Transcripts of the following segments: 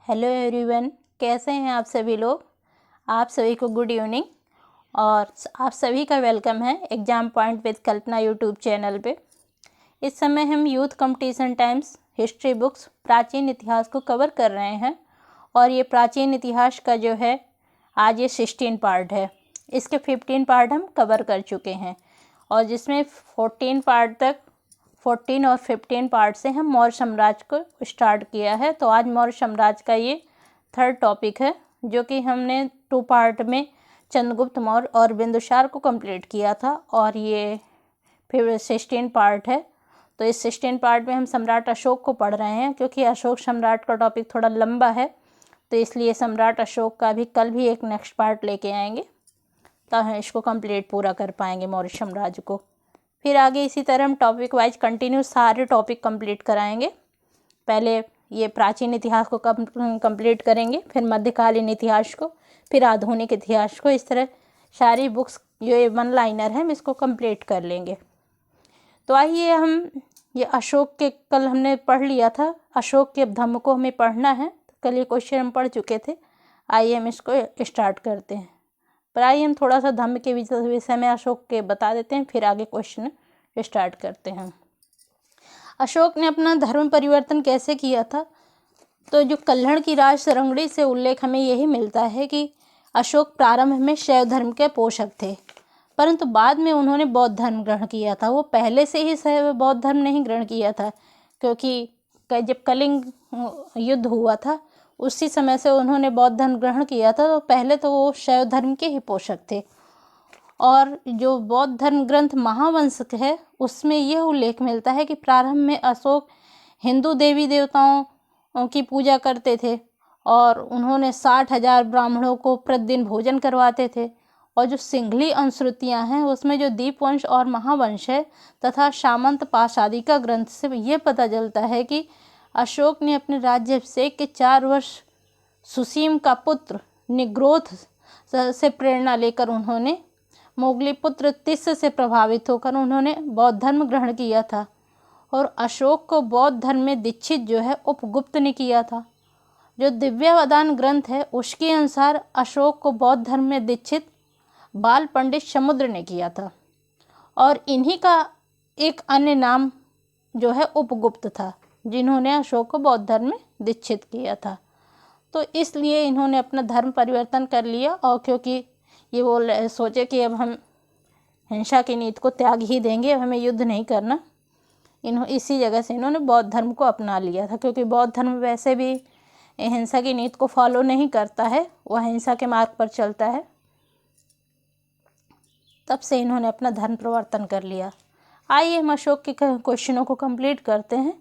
Hello everyone, कैसे हैं आप सभी लोग। आप सभी को गुड इवनिंग और आप सभी का वेलकम है exam point with Kalpana YouTube channel पे। इस समय हम youth competition times history books प्राचीन इतिहास को कवर कर रहे हैं और ये प्राचीन इतिहास का जो है आज ये 16 पार्ट है। इसके 15 पार्ट हम कवर कर चुके हैं और जिसमें 14 और 15 पार्ट से हम मौर्य साम्राज्य को स्टार्ट किया है। तो आज मौर्य साम्राज्य का ये 3rd टॉपिक है, जो कि हमने 2 पार्ट में चंद्रगुप्त मौर्य और बिंदुसार को कंप्लीट किया था और ये फिर 16 पार्ट है। तो इस 16 पार्ट में हम सम्राट अशोक को पढ़ रहे हैं, क्योंकि अशोक सम्राट का टॉपिक थोड़ा लंबा है, तो इसलिए सम्राट अशोक का भी कल भी एक नेक्स्ट पार्ट लेके आएंगे, तो हम इसको कंप्लीट पूरा कर पाएंगे मौर्य साम्राज्य को। फिर आगे इसी तरह हम टॉपिक वाइज कंटिन्यू सारे टॉपिक कंप्लीट कराएंगे। पहले ये प्राचीन इतिहास को कंप्लीट करेंगे, फिर मध्यकालीन इतिहास को, फिर आधुनिक इतिहास को। इस तरह सारी बुक्स जो ये 1 लाइनर है हम इसको कंप्लीट कर लेंगे। तो आइए हम ये अशोक के कल हमने पढ़ लिया था, अशोक के धम्म को हमें पढ़ना है। कल ये क्वेश्चन हम पढ़ चुके थे। आइए हम इसको स्टार्ट करते हैं। पर आइए हम थोड़ा सा धम्म के विषय में अशोक के बता देते हैं, फिर आगे क्वेश्चन स्टार्ट करते हैं। अशोक ने अपना धर्म परिवर्तन कैसे किया था? तो जो कल्हड़ की राज सरंगड़ी से उल्लेख हमें यही मिलता है कि अशोक प्रारंभ में शैव धर्म के पोषक थे, परंतु बाद में उन्होंने बौद्ध धर्म ग्रहण किया था। वो पहले से ही शैव बौद्ध धर्म नहीं ग्रहण किया था, क्योंकि जब कलिंग युद्ध हुआ था उसी समय से उन्होंने बौद्ध धर्म ग्रहण किया था। तो पहले तो वो शैव धर्म के ही पोषक थे। और जो बौद्ध धर्म ग्रंथ महावंश है उसमें यह उल्लेख मिलता है कि प्रारंभ में अशोक हिंदू देवी देवताओं की पूजा करते थे और उन्होंने 60,000 ब्राह्मणों को प्रतिदिन भोजन करवाते थे। और जो सिंघली अनुश्रुतियाँ हैं उसमें जो दीपवंश और महावंश है तथा सामंत पाशादी का ग्रंथ से यह पता चलता है कि अशोक ने अपने राज्याभिषेक के 4 वर्ष सुसीम का पुत्र निग्रोध से प्रेरणा लेकर उन्होंने मोगली पुत्र तिस्स से प्रभावित होकर उन्होंने बौद्ध धर्म ग्रहण किया था। और अशोक को बौद्ध धर्म में दीक्षित जो है उपगुप्त ने किया था। जो दिव्यावदान ग्रंथ है उसके अनुसार अशोक को बौद्ध धर्म में दीक्षित बाल पंडित समुद्र ने किया था और इन्हीं का एक अन्य नाम जो है उपगुप्त था, जिन्होंने अशोक को बौद्ध धर्म में दीक्षित किया था। तो इसलिए इन्होंने अपना धर्म परिवर्तन कर लिया और क्योंकि ये वो सोचे कि अब हम हिंसा की नीति को त्याग ही देंगे, अब हमें युद्ध नहीं करना, इसी जगह से इन्होंने बौद्ध धर्म को अपना लिया था। क्योंकि बौद्ध धर्म वैसे भी हिंसा की नीति को फॉलो नहीं करता है, वह हिंसा के मार्ग पर चलता है। तब से इन्होंने अपना धर्म परिवर्तन कर लिया। आइए हम अशोक के क्वेश्चनों को कंप्लीट करते हैं।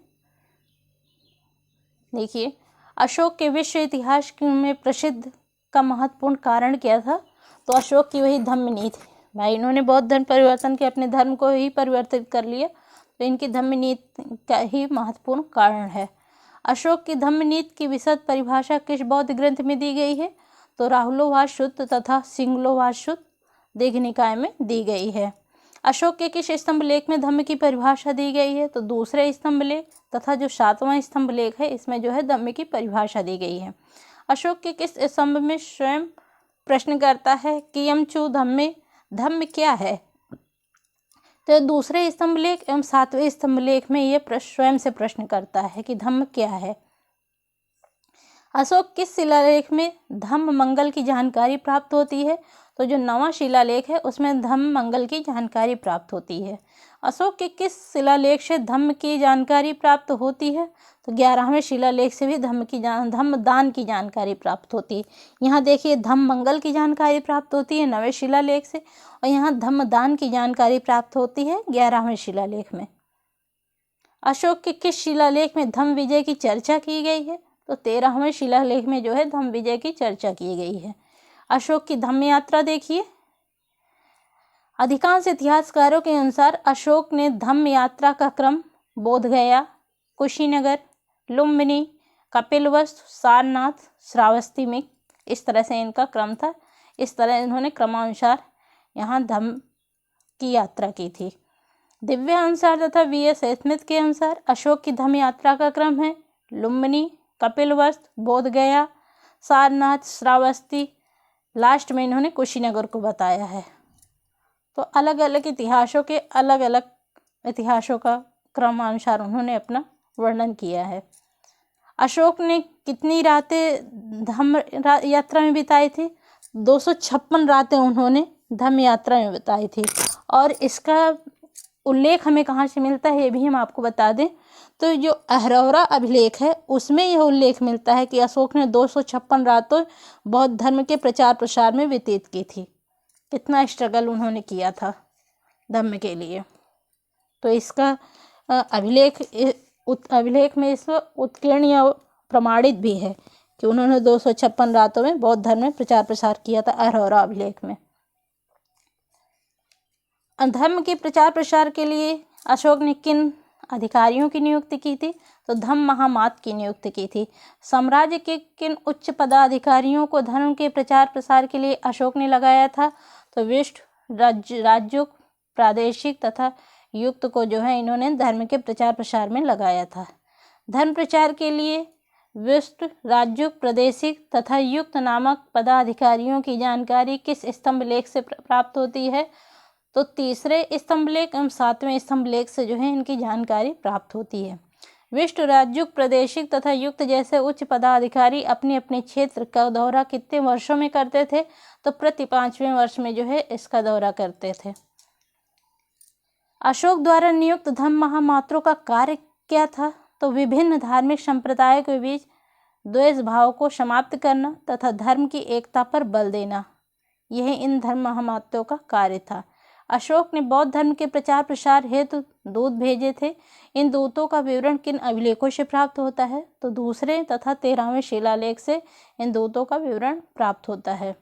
देखिए, अशोक के विश्व इतिहास में प्रसिद्ध का महत्वपूर्ण कारण क्या था? तो अशोक की वही धम्म नीति भाई, इन्होंने बौद्ध धर्म परिवर्तन के अपने धर्म को ही परिवर्तित कर लिया, तो इनकी धम्म नीति का ही महत्वपूर्ण कारण है। अशोक की धम्म नीति की विशद परिभाषा किस बौद्ध ग्रंथ में दी गई है? तो राहुलोवाद शुद्ध तथा सिंगलोवाद शुद्ध दीघनिकाय में दी गई है। अशोक के किस स्तंभ लेख में धम्म की परिभाषा दी गई है? तो दूसरे स्तंभ लेख तथा जो 7वां स्तंभ लेख है इसमें जो है धम्म की परिभाषा दी गई है। अशोक के किस स्तंभ में स्वयं प्रश्न करता है कि यमचु धम्मे, धम्म क्या है? तो दूसरे स्तंभ लेख एवं 7वें स्तंभ लेख में ये स्वयं से प्रश्न करता है कि धम्म क्या है। अशोक किस शिलालेख में धम्म मंगल की जानकारी प्राप्त होती है? तो जो 9वां शिलालेख है उसमें धम्म मंगल की जानकारी प्राप्त होती है। अशोक के किस शिलालेख से धम्म की जानकारी प्राप्त होती है? तो 11वें शिलालेख से भी धम्म दान की जानकारी प्राप्त होती है। यहाँ देखिए धम्म मंगल की जानकारी प्राप्त होती है 9वें शिलालेख से, और यहाँ धम्म दान की जानकारी प्राप्त होती है 11वें शिलालेख में। अशोक के किस शिलालेख में धम्म विजय की चर्चा की गई है? तो 13वें शिलालेख में जो है धम्म विजय की चर्चा की गई है। अशोक की धम्म यात्रा देखिए, अधिकांश इतिहासकारों के अनुसार अशोक ने धम्म यात्रा का क्रम बोधगया, कुशीनगर, लुम्बिनी, कपिलवस्तु, सारनाथ, श्रावस्ती में इस तरह से इनका क्रम था। इस तरह इन्होंने क्रमानुसार यहाँ धम्म की यात्रा की थी। दिव्या अनुसार तथा वी एस स्मिथ के अनुसार अशोक की धम्म यात्रा का क्रम है लुम्बिनी, कपिलवस्तु, बोधगया, सारनाथ, श्रावस्ती, लास्ट में इन्होंने कुशीनगर को बताया है। तो अलग अलग इतिहासों के अलग अलग इतिहासों का क्रमानुसार उन्होंने अपना वर्णन किया है। अशोक ने कितनी रातें धम्म यात्रा में बिताई थी? 256 रातें उन्होंने धम्म यात्रा में बिताई थी। और इसका उल्लेख हमें कहाँ से मिलता है ये भी हम आपको बता दें। तो जो अहरौरा अभिलेख है उसमें यह उल्लेख मिलता है कि अशोक ने 256 रातों बौद्ध धर्म के प्रचार प्रसार में व्यतीत की थी। कितना स्ट्रगल उन्होंने किया था धम्म के लिए। तो इसका अभिलेख में इस उत्कीर्ण या प्रमाणित भी है कि उन्होंने 256 रातों में बौद्ध धर्म में प्रचार प्रसार किया था अहरौरा अभिलेख में। धर्म के प्रचार प्रसार के लिए अशोक ने किन अधिकारियों की नियुक्ति की थी? तो धम्म महामात की नियुक्ति की थी। साम्राज्य के किन उच्च पदाधिकारियों को धर्म के प्रचार प्रसार के लिए अशोक ने लगाया था? तो विष्ट, राजयुक्त, प्रादेशिक तथा युक्त को जो है इन्होंने धर्म के प्रचार प्रसार में लगाया था। धर्म प्रचार के लिए विष्ट, राजयुक्त, प्रादेशिक तथा युक्त नामक पदाधिकारियों की जानकारी किस स्तंभ लेख से प्राप्त होती है? तो तीसरे स्तंभ लेख एवं 7वें स्तंभ लेख से जो है इनकी जानकारी प्राप्त होती है। विष्ट, राजयुक्त, प्रादेशिक तथा युक्त जैसे उच्च पदाधिकारी अपने अपने क्षेत्र का दौरा कितने वर्षों में करते थे? तो प्रति 5वें वर्ष में जो है इसका दौरा करते थे। अशोक द्वारा नियुक्त धम्म महामात्रों का कार्य क्या था? तो विभिन्न धार्मिक संप्रदायों के बीच द्वेष भाव को समाप्त करना तथा धर्म की एकता पर बल देना, यह इन धर्म महामात्रों का कार्य था। अशोक ने बौद्ध धर्म के प्रचार प्रसार हेतु दूत भेजे थे। इन दूतों का विवरण किन अभिलेखों से प्राप्त होता है? तो दूसरे तथा 13वें शिलालेख से इन दूतों का विवरण प्राप्त होता है।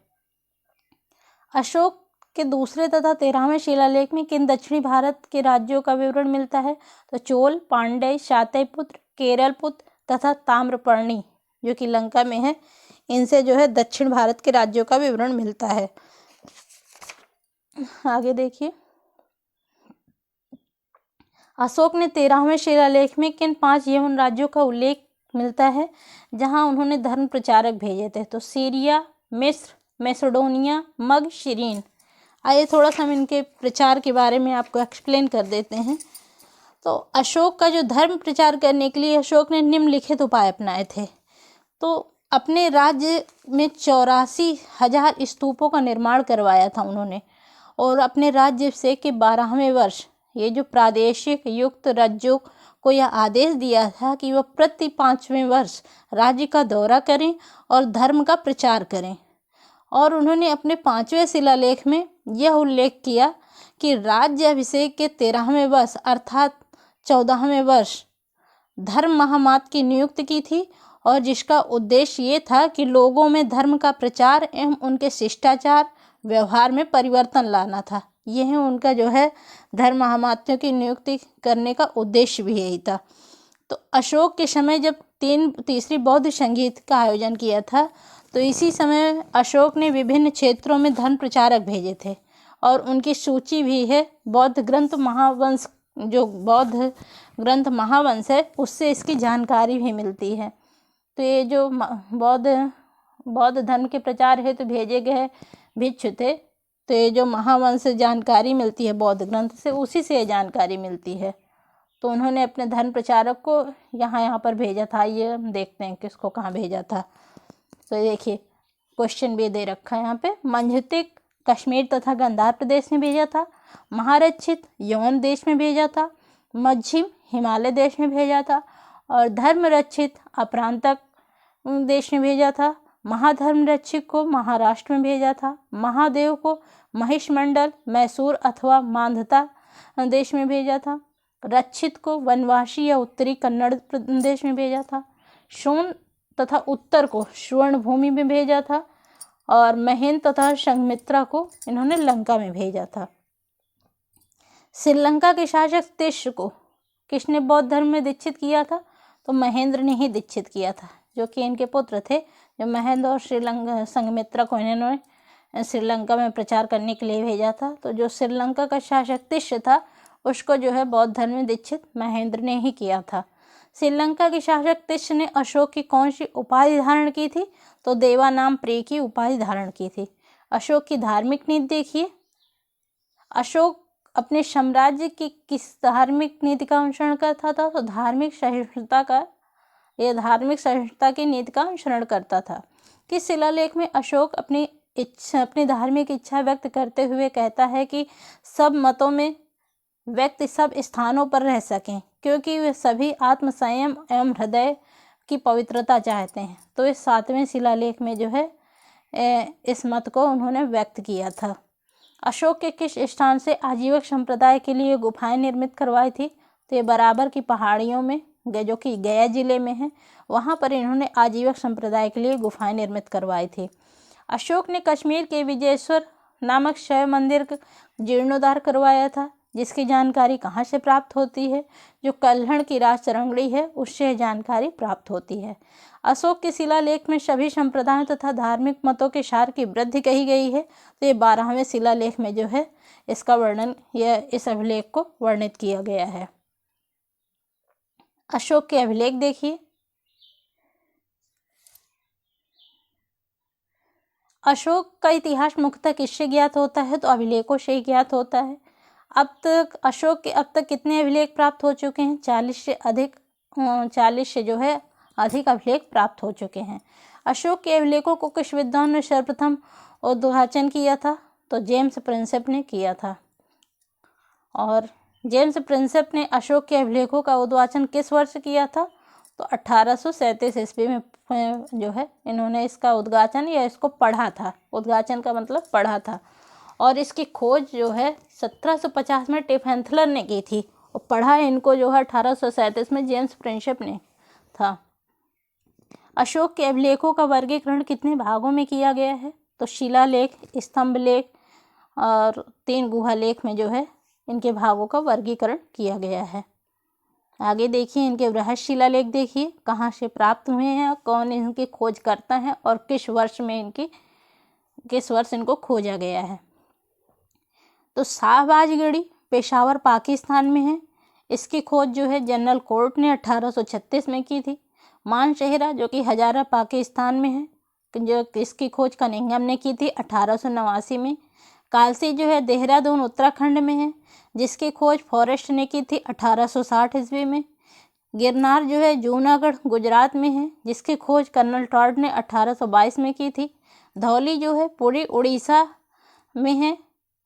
अशोक के दूसरे तथा 13वें शिलालेख में किन दक्षिणी भारत के राज्यों का विवरण मिलता है? तो चोल, पांड्य, शातयपुत्र, केरलपुत्र तथा ताम्रपर्णी जो कि लंका में है, इनसे जो है दक्षिण भारत के राज्यों का विवरण मिलता है। आगे देखिए, अशोक ने 13वें शिलालेख में किन 5 यवन राज्यों का उल्लेख मिलता है जहां उन्होंने धर्म प्रचारक भेजे थे? तो सीरिया, मिस्र, मैसेडोनिया, मग, शिरीन। आइए थोड़ा सा हम इनके प्रचार के बारे में आपको एक्सप्लेन कर देते हैं। तो अशोक का जो धर्म प्रचार करने के लिए अशोक ने निम्नलिखित उपाय अपनाए थे। तो अपने राज्य में 84,000 स्तूपों का निर्माण करवाया था उन्होंने। और अपने राज्य से के 12वें वर्ष ये जो प्रादेशिक युक्त राज्यों को यह आदेश दिया था कि वह प्रति 5वें वर्ष राज्य का दौरा करें और धर्म का प्रचार करें। और उन्होंने अपने 5वें शिलालेख में यह उल्लेख किया कि राज्य अभिषेक के 13वें वर्ष अर्थात 14वें वर्ष धर्म महामात की नियुक्ति की थी, और जिसका उद्देश्य ये था कि लोगों में धर्म का प्रचार एवं उनके शिष्टाचार व्यवहार में परिवर्तन लाना था। यह उनका जो है धर्म महामात्यों की नियुक्ति करने का उद्देश्य भी यही था। तो अशोक के समय जब तीसरी बौद्ध संगीत का आयोजन किया था, तो इसी समय अशोक ने विभिन्न क्षेत्रों में धर्म प्रचारक भेजे थे और उनकी सूची भी है। बौद्ध ग्रंथ महावंश, जो बौद्ध ग्रंथ महावंश है, उससे इसकी जानकारी भी मिलती है। तो ये जो बौद्ध धर्म के प्रचार हेतु भेजे गए भिक्षु थे, तो ये जो महावंश से जानकारी मिलती है बौद्ध ग्रंथ से, उसी से ये जानकारी मिलती है। तो उन्होंने अपने धर्म प्रचारक को यहाँ पर भेजा था। ये हम देखते हैं किसको कहाँ भेजा था। तो देखिए क्वेश्चन भी दे रखा है यहाँ पे। मंझतिक कश्मीर तथा गांधार प्रदेश में भेजा था। महारक्षित यवन देश में भेजा था। मध्यम हिमालय देश में भेजा था। और धर्म रक्षित अप्रांतक देश में भेजा था। महाधर्म रक्षित को महाराष्ट्र में भेजा था। महादेव को महिषमंडल, मैसूर अथवा मांधाता देश में भेजा था। रक्षित को वनवासी या उत्तरी कन्नड़ प्रदेश में भेजा था। शोण तथा उत्तर को स्वर्ण भूमि में भेजा था। और महेंद्र तथा संघमित्रा को इन्होंने लंका में भेजा था। श्रीलंका के शासक तिश्र को किसने बौद्ध धर्म में दीक्षित किया था? तो महेंद्र ने ही दीक्षित किया था, जो कि इनके पुत्र थे। जो महेंद्र और संघमित्रा को इन्होंने श्रीलंका में प्रचार करने के लिए भेजा था। तो जो श्रीलंका का शासक तिश्र था, उसको जो है बौद्ध धर्म में दीक्षित महेंद्र ने ही किया था। श्रीलंका के शासक तिष्ठ ने अशोक की कौन सी उपाधि धारण की थी? तो देवा नाम प्रिय की उपाधि धारण की थी। अशोक की धार्मिक नीति देखिए। अशोक अपने साम्राज्य की किस धार्मिक नीति का अनुसरण करता था? तो धार्मिक सहिष्णुता की नीति का अनुसरण करता था। किस शिलालेख में अशोक अपनी धार्मिक इच्छा व्यक्त करते हुए कहता है कि सब मतों में व्यक्ति सब स्थानों पर रह सकें, क्योंकि वे सभी आत्म संयम एवं हृदय की पवित्रता चाहते हैं? तो इस 7वें शिलालेख में जो है इस मत को उन्होंने व्यक्त किया था। अशोक के किस स्थान से आजीवक संप्रदाय के लिए गुफाएं निर्मित करवाई थी? तो ये बराबर की पहाड़ियों में, जो कि गया जिले में है, वहाँ पर इन्होंने आजीवक संप्रदाय के लिए गुफाएं निर्मित करवाई थी। अशोक ने कश्मीर के विजयेश्वर नामक शैव मंदिर का जीर्णोद्धार करवाया था, जिसकी जानकारी कहाँ से प्राप्त होती है? जो कल्हड़ की राज चरंगड़ी है, उससे जानकारी प्राप्त होती है। अशोक के शिलालेख में सभी संप्रदायों तथा धार्मिक मतों के सार की वृद्धि कही गई है। तो ये 12वें शिलालेख में जो है इसका वर्णन या इस अभिलेख को वर्णित किया गया है। अशोक के अभिलेख देखिए। अशोक का इतिहास मुख्यतः किससे ज्ञात होता है? तो अभिलेखों से ही ज्ञात होता है। अब तक अशोक के कितने अभिलेख प्राप्त हो चुके हैं? 40 से जो है अधिक अभिलेख प्राप्त हो चुके हैं। अशोक के अभिलेखों को किस विद्वान ने सर्वप्रथम उद्घाटन किया था? तो जेम्स प्रिंसेप ने किया था। और जेम्स प्रिंसेप ने अशोक के अभिलेखों का उद्घाटन किस वर्ष किया था? तो 1837 ईस्वी में जो है इन्होंने इसका उद्घाटन या इसको पढ़ा था। उद्घाटन का मतलब पढ़ा था। और इसकी खोज जो है 1750 में टिफेंथलर ने की थी और पढ़ा इनको जो है 1837 में जेम्स प्रिंसेप ने था। अशोक के अभिलेखों का वर्गीकरण कितने भागों में किया गया है? तो शिलालेख, स्तंभलेख और 3 गुहालेख में जो है इनके भागों का वर्गीकरण किया गया है। आगे देखिए इनके बृहद शिलालेख देखिए, कहाँ से प्राप्त हुए हैं, कौन इनकी खोज करता है और किस वर्ष इनको खोजा गया है। तो शाहबाजगढ़ी पेशावर पाकिस्तान में है। इसकी खोज जो है जनरल कोर्ट ने 1836 में की थी। मानशेहरा जो कि हजारा पाकिस्तान में है, जो इसकी खोज कनिंघम ने की थी 1889 में। कालसी जो है देहरादून उत्तराखंड में है, जिसकी खोज फॉरेस्ट ने की थी 1860 ईस्वी में। गिरनार जो है जूनागढ़ गुजरात में है, जिसकी खोज कर्नल टॉड ने 1822 में की थी। धौली जो है पूरी उड़ीसा में है,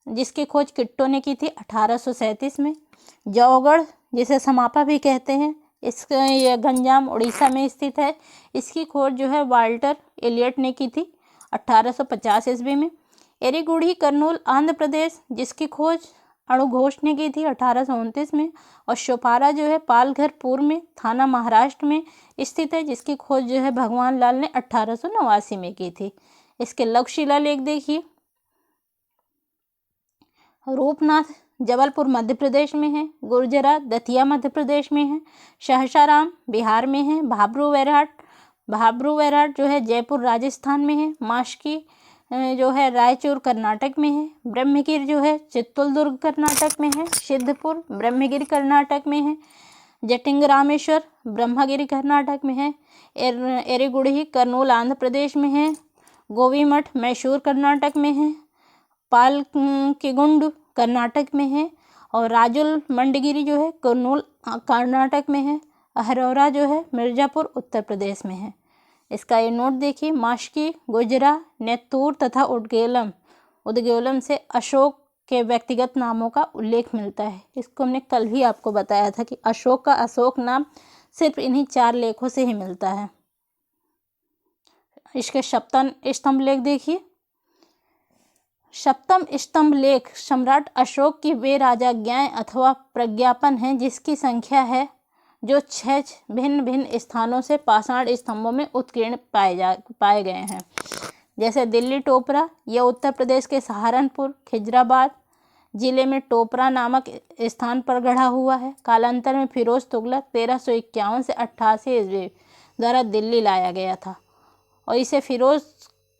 जिसकी खोज किट्टो ने की थी 1837 में। जौगढ़ जिसे समापा भी कहते हैं, यह गंजाम उड़ीसा में स्थित है। इसकी खोज जो है वाल्टर एलियट ने की थी 1850 ईस्वी में। एरीगुड़ी कर्नूल आंध्र प्रदेश, जिसकी खोज अणु घोष ने की थी 1829 में। और शोपारा जो है पालघर पूर्व में थाना महाराष्ट्र में स्थित है, जिसकी खोज जो है भगवान लाल ने 1889 में की थी। इसके लघु शिलालेख देखिए। रूपनाथ जबलपुर मध्य प्रदेश में है। गुर्जरा दतिया मध्य प्रदेश में है। सहसाराम बिहार में है। भाब्रू बैराट जो है जयपुर राजस्थान में है। मास्की जो है रायचूर कर्नाटक में है। ब्रह्मगिर जो है चित्तौड़गढ़ कर्नाटक में है। सिद्धपुर ब्रह्मगिरी कर्नाटक में है। जटिंग रामेश्वर ब्रह्मगिरी कर्नाटक में है। एरीगुड़ी कर्नूल आंध्र प्रदेश में है। गोवीमठ मैसूर कर्नाटक में है। पालकीगुंड कर्नाटक में है। और राजुल मंडगिरी जो है कर्नूल कर्नाटक में है। अहरौरा जो है मिर्ज़ापुर उत्तर प्रदेश में है। इसका ये नोट देखिए। मास्की, गुजरा, नेत्तूर तथा उदगेलम से अशोक के व्यक्तिगत नामों का उल्लेख मिलता है। इसको हमने कल भी आपको बताया था कि अशोक का अशोक नाम सिर्फ इन्हीं 4 लेखों से ही मिलता है। इसके सप्तम स्तंभ लेख देखिए। सप्तम स्तंभ लेख सम्राट अशोक की वे राजाज्ञाएं अथवा प्रज्ञापन हैं जिसकी संख्या है, जो 6 भिन्न भिन्न स्थानों से पाषाण स्तंभों में उत्कीर्ण पाए गए हैं। जैसे दिल्ली टोपरा, यह उत्तर प्रदेश के सहारनपुर खिजराबाद जिले में टोपरा नामक स्थान पर गढ़ा हुआ है। कालांतर में फिरोज तुगलक 1351 से 88 ईस्वी द्वारा दिल्ली लाया गया था और इसे फिरोज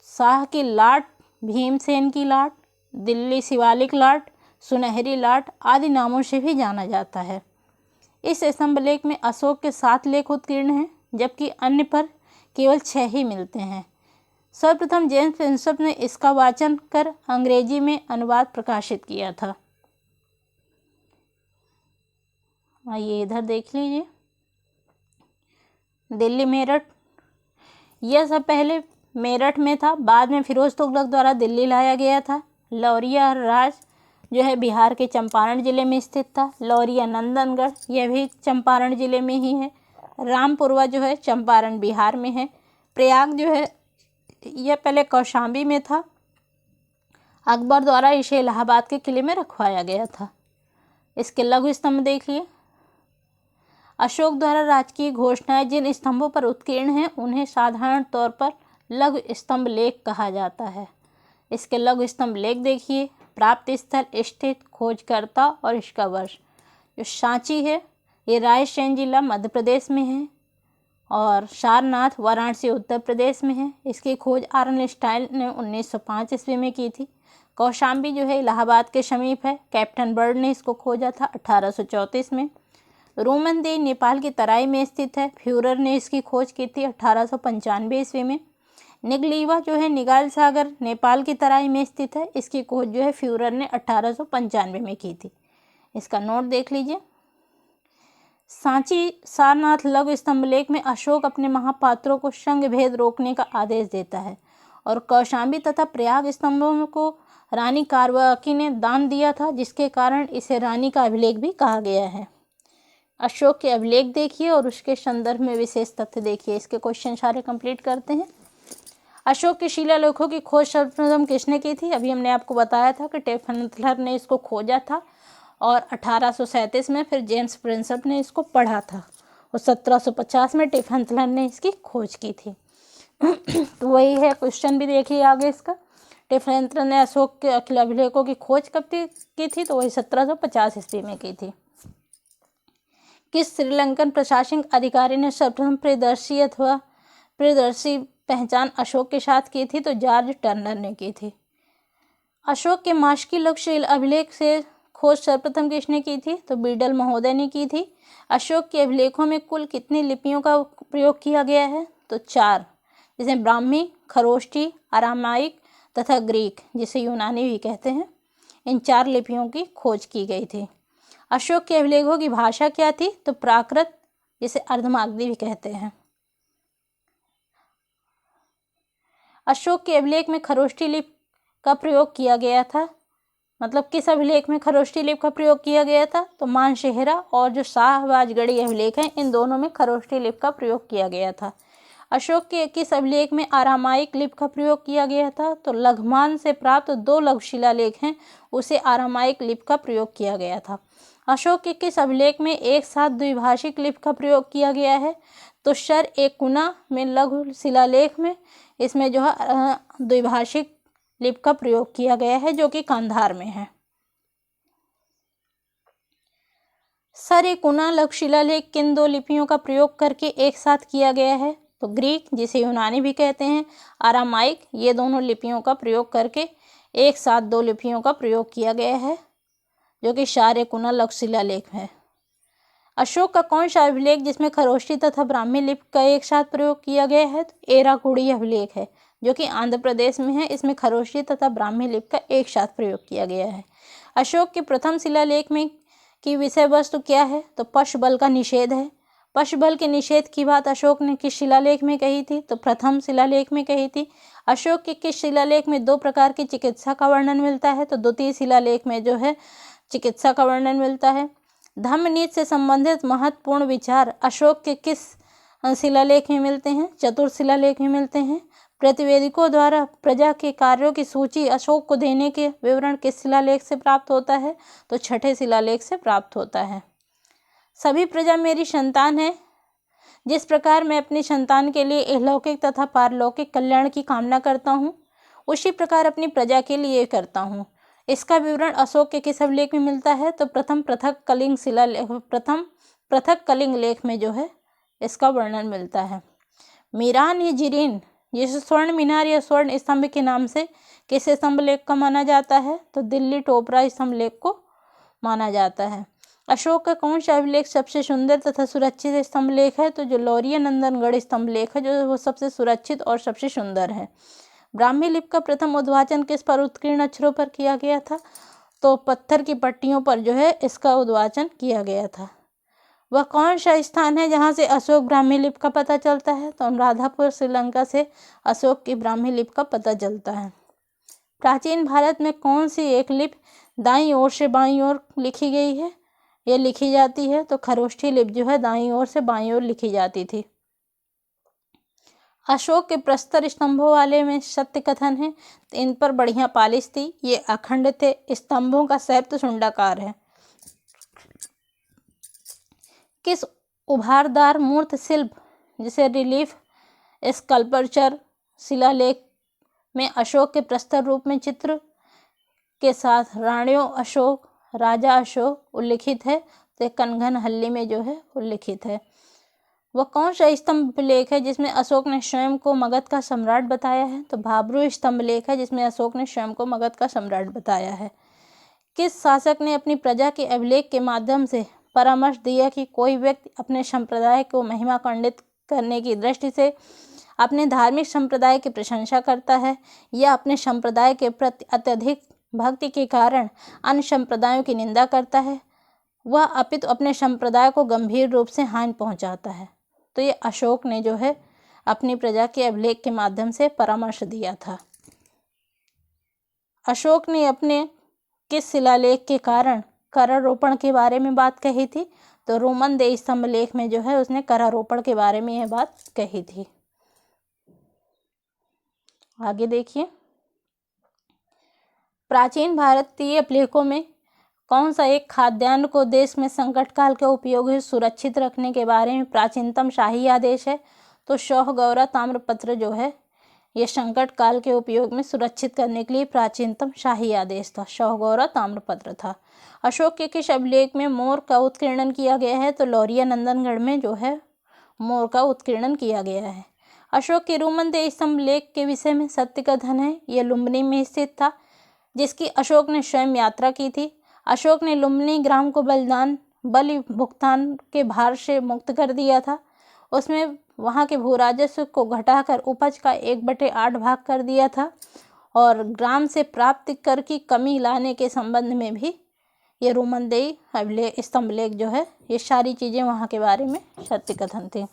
शाह की लाट, भीमसेन की लाट, दिल्ली शिवालिक लाट, सुनहरी लाट आदि नामों से भी जाना जाता है। इस स्तंभ लेख में अशोक के 7 लेख उत्कीर्ण हैं, जबकि अन्य पर केवल 6 ही मिलते हैं। सर्वप्रथम जेम्स प्रिंसप ने इसका वाचन कर अंग्रेजी में अनुवाद प्रकाशित किया था। आइए इधर देख लीजिए, दिल्ली मेरठ, यह सब पहले मेरठ में था, बाद में फिरोज तुगलक द्वारा दिल्ली लाया गया था। लौरिया राज जो है बिहार के चंपारण जिले में स्थित था। लौरिया नंदनगढ़ यह भी चंपारण जिले में ही है। रामपुरवा जो है चंपारण बिहार में है। प्रयाग जो है यह पहले कौशाम्बी में था। अकबर द्वारा इसे इलाहाबाद के किले में रखवाया गया था। इसके लघु स्तंभ देखिए। अशोक द्वारा राजकीय घोषणाएं जिन स्तंभों पर उत्कीर्ण हैं उन्हें साधारण तौर पर लघु स्तंभ लेख कहा जाता है। इसके लघु स्तंभ लेख देखिए। प्राप्त स्थल, स्थित, खोजकर्ता और इसका वर्ष। जो सांची है ये रायसेन जिला मध्य प्रदेश में है और सारनाथ वाराणसी उत्तर प्रदेश में है। इसकी खोज आर्नस्टाइन ने 1905 ईस्वी में की थी। कौशाम्बी जो है इलाहाबाद के समीप है। कैप्टन बर्ड ने इसको खोजा था 1834 में। रोमनदेव नेपाल की तराई में स्थित है। फ्यूरर ने इसकी खोज की थी 1895 ईस्वी में। निगलीवा जो है निगाल सागर नेपाल की तराई में स्थित है। इसकी खोज जो है फ्यूरर ने 1895 में की थी। इसका नोट देख लीजिए। सांची सारनाथ लघु स्तंभ लेख में अशोक अपने महापात्रों को संघ भेद रोकने का आदेश देता है और कौशाम्बी तथा प्रयाग स्तंभों को रानी कारवाकी ने दान दिया था, जिसके कारण इसे रानी का अभिलेख भी कहा गया है। अशोक के अभिलेख देखिए और उसके संदर्भ में विशेष तथ्य देखिए। इसके क्वेश्चन सारे कंप्लीट करते हैं। अशोक के शिलालेखों की खोज सर्वप्रथम किसने की थी? अभी हमने आपको बताया था कि टेफनथलर ने इसको खोजा था और 1837 में फिर जेम्स प्रिंसप ने इसको पढ़ा था और 1750 में टेफनथलर ने इसकी खोज की थी। तो वही है, क्वेश्चन भी देखिए आगे इसका। टेफनथलर ने अशोक के अखिल अभिलेखों की खोज कब की थी? तो वही 1750 ईस्वी में की थी। किस श्रीलंकन प्रशासनिक अधिकारी ने सर्वप्रथम प्रियदर्शी पहचान अशोक के साथ की थी? तो जॉर्ज टर्नर ने की थी। अशोक के मास्की लघु अभिलेख से खोज सर्वप्रथम किसने की थी? तो बीडल महोदय ने की थी। अशोक के अभिलेखों में कुल कितनी लिपियों का प्रयोग किया गया है? तो 4, जिसे ब्राह्मी, खरोष्टी, अरामाइक तथा ग्रीक, जिसे यूनानी भी कहते हैं, इन 4 लिपियों की खोज की गई थी। अशोक के अभिलेखों की भाषा क्या थी? तो प्राकृत, जिसे अर्धमागधी भी कहते हैं। अशोक के अभिलेख में खरोष्टी लिपि का प्रयोग किया गया था। मतलब किस अभिलेख में खरोष्टी लिपि का प्रयोग किया गया था? तो मानसेहरा और जो शाहबाजगढ़ी अभिलेख हैं, इन दोनों में खरोष्टी लिपि का प्रयोग किया गया था। अशोक के किस अभिलेख में आरामाइक लिपि का प्रयोग किया गया था? तो लघमान से प्राप्त 2 लघु शिलालेख हैं, उसे आरामाइक लिपि का प्रयोग किया गया था। अशोक के किस अभिलेख में एक साथ द्विभाषिक लिपि का प्रयोग किया गया है? तो शर एक कुना में लघु शिलालेख में इसमें जो है द्विभाषिक लिपि का प्रयोग किया गया है, जो कि कांधार में है। सर एक कुना लघु शिलालेख किन 2 लिपियों का प्रयोग करके एक साथ किया गया है? तो ग्रीक, जिसे यूनानी भी कहते हैं, आरामाइक, ये दोनों लिपियों का प्रयोग करके एक साथ 2 लिपियों का प्रयोग किया गया है, जो कि शार-ए-कुना लघु शिलालेख है। अशोक का कौन सा अभिलेख जिसमें खरोष्टी तथा ब्राह्मी लिपि का एक साथ प्रयोग किया गया है? तो एराकुडी अभिलेख है, जो कि आंध्र प्रदेश में है। इसमें खरोष्टी तथा ब्राह्मी लिपि का एक साथ प्रयोग किया गया है। अशोक के प्रथम शिलालेख में की विषय वस्तु क्या है? तो पशु बल का निषेध है। पशु बल के निषेध की बात अशोक ने किस शिलालेख में कही थी? तो प्रथम शिलालेख में कही थी। अशोक के किस शिलालेख में 2 प्रकार की चिकित्सा का वर्णन मिलता है? तो द्वितीय शिलालेख में जो है चिकित्सा का वर्णन मिलता है। धम्मनीति से संबंधित महत्वपूर्ण विचार अशोक के किस शिलालेख में मिलते हैं? चतुर्थ शिलालेख में मिलते हैं। प्रतिवेदकों द्वारा प्रजा के कार्यों की सूची अशोक को देने के विवरण किस शिलालेख से प्राप्त होता है? तो छठे शिलालेख से प्राप्त होता है। सभी प्रजा मेरी संतान है। जिस प्रकार मैं अपनी संतान के लिए इहलौकिक तथा पारलौकिक कल्याण की कामना करता हूँ, उसी प्रकार अपनी प्रजा के लिए करता हूँ। इसका विवरण अशोक के किस अभिलेख में मिलता है? तो प्रथम पृथक कलिंग लेख में जो है इसका वर्णन मिलता है। मीरान या जिरीन, जिसे स्वर्ण मीनार या स्वर्ण स्तंभ के नाम से किस स्तंभ लेख का माना जाता है? तो दिल्ली टोपरा स्तंभ लेख को माना जाता है। अशोक का कौन सा अभिलेख सबसे सुंदर तथा सुरक्षित स्तंभ लेख है? तो जो लौरिया नंदनगढ़ स्तंभ लेख है जो वो सबसे सुरक्षित और सबसे सुंदर है। ब्राह्मी लिपि का प्रथम उद्वाचन किस पर उत्कीर्ण अक्षरों पर किया गया था? तो पत्थर की पट्टियों पर जो है इसका उद्वाचन किया गया था। वह कौन सा स्थान है जहाँ से अशोक ब्राह्मी लिपि का पता चलता है? तो अनुराधापुर श्रीलंका से अशोक की ब्राह्मी लिपि का पता चलता है। प्राचीन भारत में कौन सी एक लिपि दाईं ओर से बाईं ओर लिखी गई है या लिखी जाती है? तो खरोष्ठी लिपि जो है दाईं ओर से बाईं ओर लिखी जाती थी। अशोक के प्रस्तर स्तंभों वाले में सत्य कथन है, तो इन पर बढ़िया पालिश थी, ये अखंड थे, स्तंभों का शैप्त शुंडाकार है। किस उभारदार मूर्त शिल्प जिसे रिलीफ स्कल्पचर शिलालेख में अशोक के प्रस्तर रूप में चित्र के साथ राणियों अशोक राजा अशोक उल्लिखित है? तो कनघन हल्ली में जो है उल्लिखित है। वह कौन सा स्तंभ लेख है जिसमें अशोक ने स्वयं को मगध का सम्राट बताया है? तो भाब्रू स्तंभ लेख है जिसमें अशोक ने स्वयं को मगध का सम्राट बताया है। किस शासक ने अपनी प्रजा के अभिलेख के माध्यम से परामर्श दिया कि कोई व्यक्ति अपने संप्रदाय को महिमा खंडित करने की दृष्टि से अपने धार्मिक संप्रदाय की प्रशंसा करता है या अपने संप्रदाय के प्रति अत्यधिक भक्ति के कारण अन्य संप्रदायों की निंदा करता है, वह अपितु अपने संप्रदाय को गंभीर रूप से हानि पहुंचाता है? तो ये अशोक ने जो है अपनी प्रजा के अभिलेख के माध्यम से परामर्श दिया था। अशोक ने अपने किस शिलालेख के कारण करारोपण के बारे में बात कही थी? तो रोमन देह स्तंभ लेख में जो है उसने करारोपण के बारे में यह बात कही थी। आगे देखिए, प्राचीन भारतीय अभिलेखों में कौन सा एक खाद्यान्न को देश में संकट काल के उपयोग हेतु सुरक्षित रखने के बारे में प्राचीनतम शाही आदेश है? तो शौहगौरा ताम्रपत्र जो है ये संकट काल के उपयोग में सुरक्षित करने के लिए प्राचीनतम शाही आदेश था, शौहगौरा ताम्रपत्र था। अशोक के किस अभिलेख में मोर का उत्कीर्णन किया गया है? तो लौरिया नंदनगढ़ में जो है मोर का उत्कीर्णन किया गया है। अशोक के रोमन देह स्तंभ लेख के विषय में सत्य कथन है, यह लुम्बिनी में स्थित था जिसकी अशोक ने स्वयं यात्रा की थी। अशोक ने लुम्बिनी ग्राम को बलि भुगतान के भार से मुक्त कर दिया था। उसमें वहाँ के भूराजस्व को घटाकर उपज का 1/8 भाग कर दिया था और ग्राम से प्राप्त कर की कमी लाने के संबंध में भी ये रोमन देह अभिलेख स्तंभ लेख जो है ये सारी चीज़ें वहाँ के बारे में सत्य कथन थे।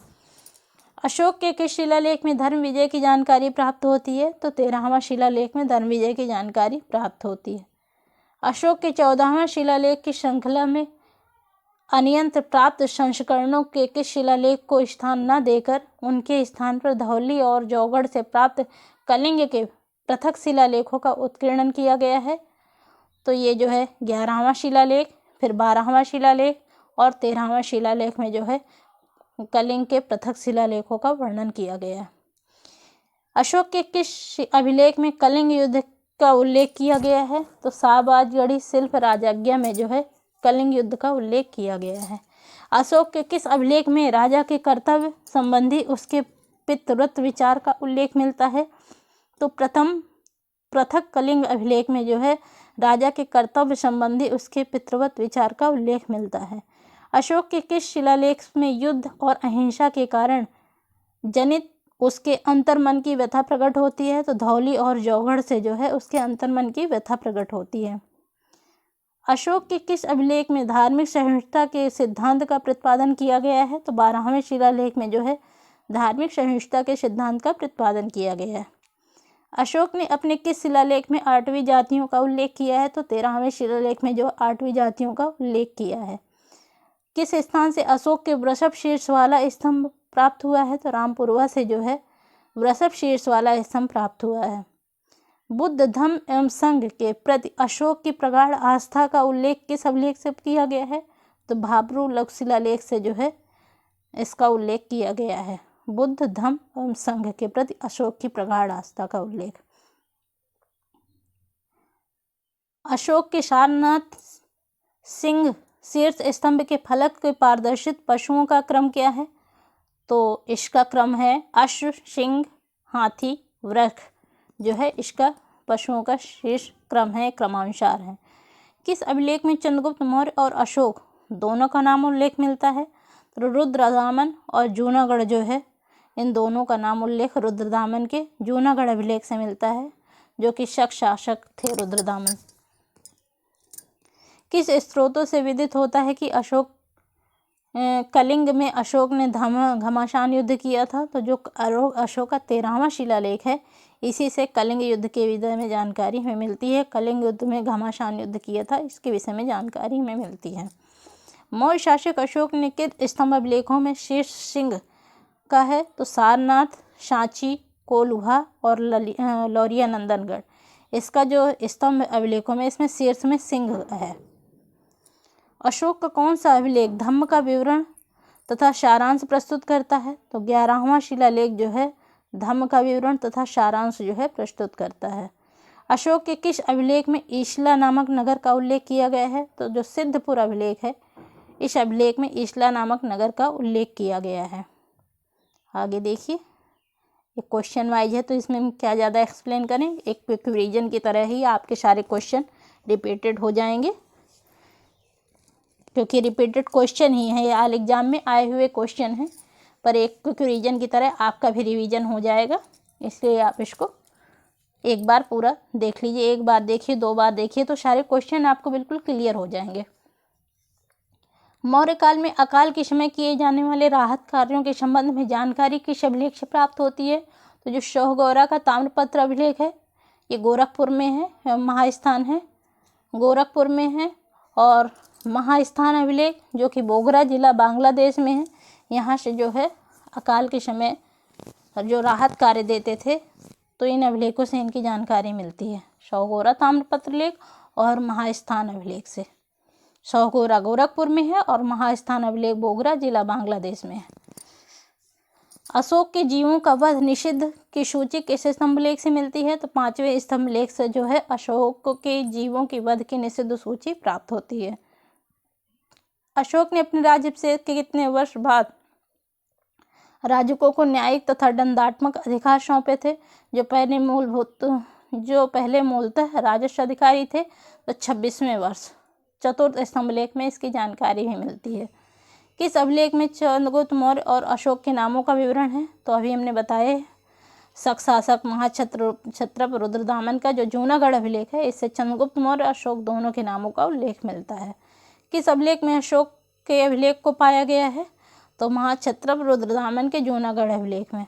अशोक के किस शिलालेख में धर्म विजय की जानकारी प्राप्त होती है? तो 13वां शिलालेख में धर्म विजय की जानकारी प्राप्त होती है। अशोक के 14वां शिलालेख की श्रृंखला में अनियंत्र प्राप्त संस्करणों के किस शिलालेख को स्थान न देकर उनके स्थान पर धौली और जौगढ़ से प्राप्त कलिंग के पृथक शिलालेखों का उत्कीर्णन किया गया है? तो ये जो है 11वां शिलालेख, फिर 12वां शिलालेख और 13वां शिलालेख में जो है कलिंग के पृथक शिलालेखों का वर्णन किया गया है। अशोक के किस अभिलेख में कलिंग युद्ध का उल्लेख किया गया है? तो शाहबाजगढ़ी शिल्प राजाज्ञा में जो है कलिंग युद्ध का उल्लेख किया गया है। अशोक के किस अभिलेख में राजा के कर्तव्य संबंधी उसके पितृत्व विचार का उल्लेख मिलता है? तो प्रथम पृथक कलिंग अभिलेख में जो है राजा के कर्तव्य संबंधी उसके पितृवत विचार का उल्लेख मिलता है। अशोक के किस शिलालेख में युद्ध और अहिंसा के कारण जनित उसके अंतर्मन की व्यथा प्रकट होती है? तो धौली और जौगढ़ से जो है उसके अंतर्मन की व्यथा प्रकट होती है। अशोक के किस अभिलेख में धार्मिक सहिष्णुता के सिद्धांत का प्रतिपादन किया गया है? तो 12वें शिलालेख में जो है धार्मिक सहिष्णुता के सिद्धांत का प्रतिपादन किया गया है। अशोक ने अपने किस शिलालेख में 8वीं जातियों का उल्लेख किया है? तो 13वें शिलालेख में जो 8वीं जातियों का उल्लेख किया है। किस स्थान से अशोक के वृषभ शीर्ष वाला स्तंभ प्राप्त हुआ है? तो रामपुरवा से जो है वृषभ शीर्ष वाला स्तंभ प्राप्त हुआ है। बुद्ध धम्म एवं संघ के प्रति अशोक की प्रगाढ़ आस्था का उल्लेख किस अभिलेख से किया गया है? तो भाब्रू लघु शिलालेख से जो है इसका उल्लेख किया गया है। बुद्ध धम्म एवं संघ के प्रति अशोक की प्रगाढ़ आस्था का उल्लेख। अशोक के सारनाथ सिंह शीर्ष स्तंभ के फलक के पारदर्शित पशुओं का क्रम क्या है? तो इसका क्रम है अश्व, सिंह, हाथी, वृक्ष जो है इसका पशुओं का शीर्ष क्रम है, क्रमानुसार है। किस अभिलेख में चंद्रगुप्त मौर्य और अशोक दोनों का नाम उल्लेख मिलता है। तो रुद्रदामन और जूनागढ़ जो है, इन दोनों का नाम उल्लेख रुद्रदामन के जूनागढ़ अभिलेख से मिलता है, जो कि शक शासक थे रुद्रदामन। किस स्रोतों से विदित होता है कि कलिंग में अशोक ने घमासान युद्ध किया था? तो जो अशोक का 13वां शिलालेख है, इसी से कलिंग युद्ध के विषय में जानकारी हमें मिलती है। कलिंग युद्ध में घमासान युद्ध किया था, इसके विषय में जानकारी हमें मिलती है। मौर्य शासक अशोक ने किस स्तंभ अभिलेखों में शीर्ष सिंह का है? तो सारनाथ, सांची, कोलुहा और लौरिया नंदनगढ़। इसका जो स्तंभ अभिलेखों में, इसमें शीर्ष में सिंह है। अशोक का कौन सा अभिलेख धम्म का विवरण तथा सारांश प्रस्तुत करता है? तो 11वां शिलालेख जो है धम्म का विवरण तथा सारांश जो है प्रस्तुत करता है। अशोक के किस अभिलेख में ईशला नामक नगर का उल्लेख किया गया है? तो जो सिद्धपुर अभिलेख है, इस अभिलेख में ईशला नामक नगर का उल्लेख किया गया है। आगे देखिए, एक क्वेश्चन वाइज है, तो इसमें हम क्या ज़्यादा एक्सप्लेन करें, एक क्विक रिवीजन की तरह ही आपके सारे क्वेश्चन रिपीटेड हो जाएंगे, क्योंकि रिपीटेड क्वेश्चन ही है, ये ऑल एग्जाम में आए हुए क्वेश्चन हैं, पर एक क्विक रिवीजन की तरह आपका भी रिवीजन हो जाएगा। इसलिए आप इसको एक बार पूरा देख लीजिए, एक बार देखिए, 2 बार देखिए, तो सारे क्वेश्चन आपको बिल्कुल क्लियर हो जाएंगे। मौर्य काल में अकाल के समय किए जाने वाले राहत कार्यों के संबंध में जानकारी किस अभिलेख से प्राप्त होती है? तो जो शोहगौरा का ताम्रपत्र अभिलेख है, ये गोरखपुर में है, महास्थान है, गोरखपुर में है। और महास्थान अभिलेख जो कि बोगरा जिला बांग्लादेश में है, यहाँ से जो है अकाल के समय जो राहत कार्य देते थे, तो इन अभिलेखों से इनकी जानकारी मिलती है, शोहगौरा ताम्रपत्र लेख और महास्थान अभिलेख से। शोहगौरा गोरखपुर में है और महास्थान अभिलेख बोगरा जिला बांग्लादेश में है। अशोक के जीवों का वध निषिद्ध की सूची किस स्तंभलेख से मिलती है? तो 5वें स्तंभलेख से जो है अशोक के जीवों की वध की निषिद्ध सूची प्राप्त होती है। अशोक ने अपने राज्याभिषेक के कितने वर्ष बाद राजकों को न्यायिक तथा दंडात्मक अधिकार सौंपे थे? जो पहले मूलतः राजस्व अधिकारी थे, तो 26वें वर्ष। चतुर्थ स्तंभलेख में इसकी जानकारी भी मिलती है। किस अभिलेख में चंद्रगुप्त मौर्य और अशोक के नामों का विवरण है? तो अभी हमने बताया, शक शासक महाक्षत्रप रुद्रदामन का जो जूनागढ़ अभिलेख है, इससे चंद्रगुप्त मौर्य अशोक दोनों के नामों का उल्लेख मिलता है। किस अभिलेख में अशोक के अभिलेख को पाया गया है? तो महाक्षत्रप रुद्रदामन के जूनागढ़ अभिलेख में।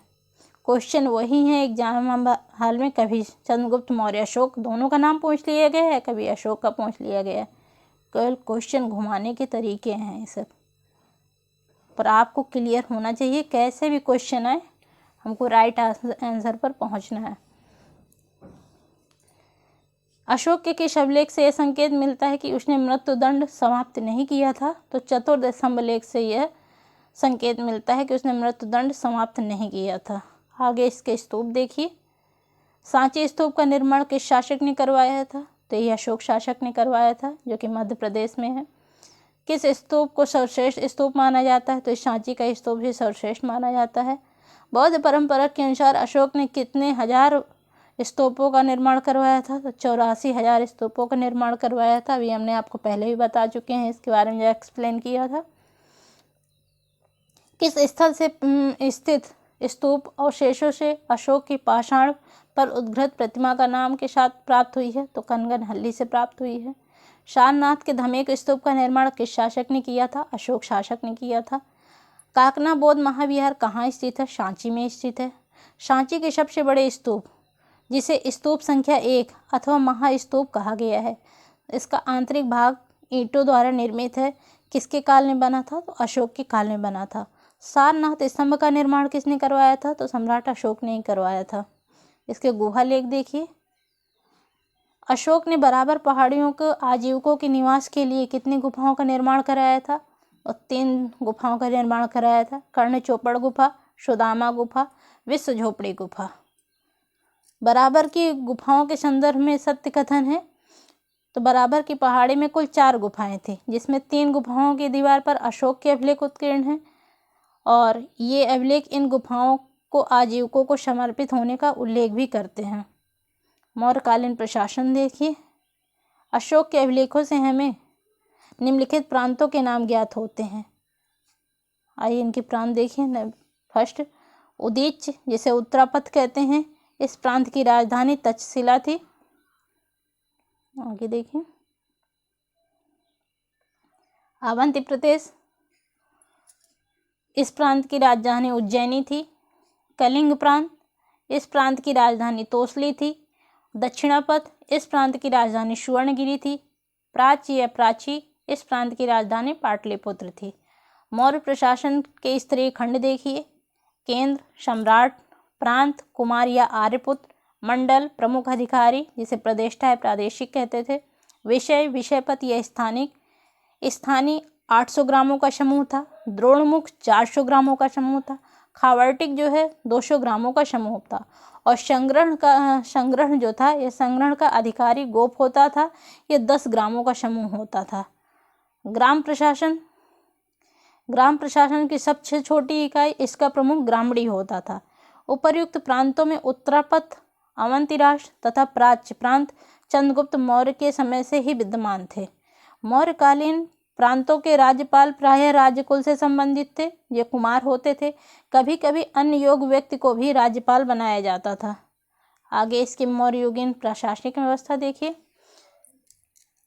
क्वेश्चन वही है एग्जाम हाल में, कभी चंद्रगुप्त मौर्य अशोक दोनों का नाम पूछ लिया गया है, कभी अशोक का पूछ लिया गया है। केवल क्वेश्चन घुमाने के तरीके हैं ये सब, पर आपको क्लियर होना चाहिए, कैसे भी क्वेश्चन आए हमको राइट आंसर पर पहुंचना है। अशोक के किस अभिलेख से यह संकेत मिलता है कि उसने मृत्युदंड समाप्त नहीं किया था? तो चतुर्थ स्तंभलेख से यह संकेत मिलता है कि उसने मृत्युदंड समाप्त नहीं किया था। आगे इसके स्तूप देखिए। सांची स्तूप का निर्माण किस शासक ने करवाया था? तो यह अशोक शासक ने करवाया था, जो कि मध्य प्रदेश में है। किस स्तूप को सर्वश्रेष्ठ स्तूप माना जाता है? तो इस सांची का स्तूप भी सर्वश्रेष्ठ माना जाता है। बौद्ध परंपरा के अनुसार अशोक ने कितने हजार स्तूपों का निर्माण करवाया था? तो 84,000 स्तूपों का निर्माण करवाया था। अभी हमने आपको पहले भी बता चुके हैं, इसके बारे में जो एक्सप्लेन किया था। किस स्थल से स्थित स्तूप अवशेषों से अशोक की पाषाण पर उद्घृत प्रतिमा का नाम के साथ प्राप्त हुई है? तो कनगनहल्ली से प्राप्त हुई है। सारनाथ के धमेक स्तूप का निर्माण किस शासक ने किया था? अशोक शासक ने किया था। काकना बौद्ध महाविहार कहाँ स्थित है? सांची में स्थित है। सांची के सबसे बड़े स्तूप, जिसे स्तूप संख्या 1 अथवा महास्तूप कहा गया है, इसका आंतरिक भाग ईंटों द्वारा निर्मित है। किसके काल में बना था? तो अशोक के काल में बना था। सारनाथ स्तंभ का निर्माण किसने करवाया था? तो सम्राट अशोक ने ही करवाया था। इसके गुहा लेख देखिए। अशोक ने बराबर पहाड़ियों को आजीविकों के निवास के लिए कितनी गुफाओं का निर्माण कराया था? और 3 गुफाओं का निर्माण कराया था। कर्ण चौपड़ गुफा, सुदामा गुफा, विश्व झोपड़ी गुफा। बराबर की गुफाओं के संदर्भ में सत्य कथन है, तो बराबर की पहाड़ी में कुल 4 गुफाएं थी, जिसमें 3 गुफाओं की दीवार पर अशोक के अभिलेख उत्कीर्ण हैं, और ये अभिलेख इन गुफाओं को आजीविकों को समर्पित होने का उल्लेख भी करते हैं। मौर्यकालीन प्रशासन देखिए। अशोक के अभिलेखों से हमें निम्नलिखित प्रांतों के नाम ज्ञात होते हैं। आइए इनके प्रांत देखिए। फर्स्ट, उदीच जिसे उत्तरापथ कहते हैं, इस प्रांत की राजधानी तक्षशिला थी। आगे देखिए। अवंती प्रदेश, इस प्रांत की राजधानी उज्जैनी थी। कलिंग प्रांत, इस प्रांत की राजधानी तोसली थी। दक्षिणापथ, इस प्रांत की राजधानी सुवर्णगिरी थी। प्राची या प्राची, इस प्रांत की राजधानी पाटलिपुत्र थी। मौर्य प्रशासन के स्तरीय खंड देखिए। केंद्र, सम्राट। प्रांत, कुमार या आर्यपुत्र। मंडल, प्रमुख अधिकारी जिसे प्रदेष्टा या प्रादेशिक कहते थे। विषय, विषयपत या स्थानिक। स्थानीय 800 ग्रामों का समूह था। द्रोणमुख 400 ग्रामों का समूह था। खावर्टिक जो है 200 ग्रामों का समूह था। और संग्रहण जो था, यह संग्रहण का अधिकारी गोप होता था। यह 10 ग्रामों का समूह होता था। ग्राम प्रशासन की सबसे छोटी इकाई, इसका प्रमुख ग्रामड़ी होता था। उपर्युक्त प्रांतों में उत्तरापथ, अवंती राष्ट्र तथा प्राच्य प्रांत चंद्रगुप्त मौर्य के समय से ही विद्यमान थे। मौर्यकालीन प्रांतों के राज्यपाल प्रायः राजकुल से संबंधित थे। ये कुमार होते थे। कभी कभी अन्य योग्य व्यक्ति को भी राज्यपाल बनाया जाता था। आगे इसके मौर्ययुगीन प्रशासनिक व्यवस्था देखिए।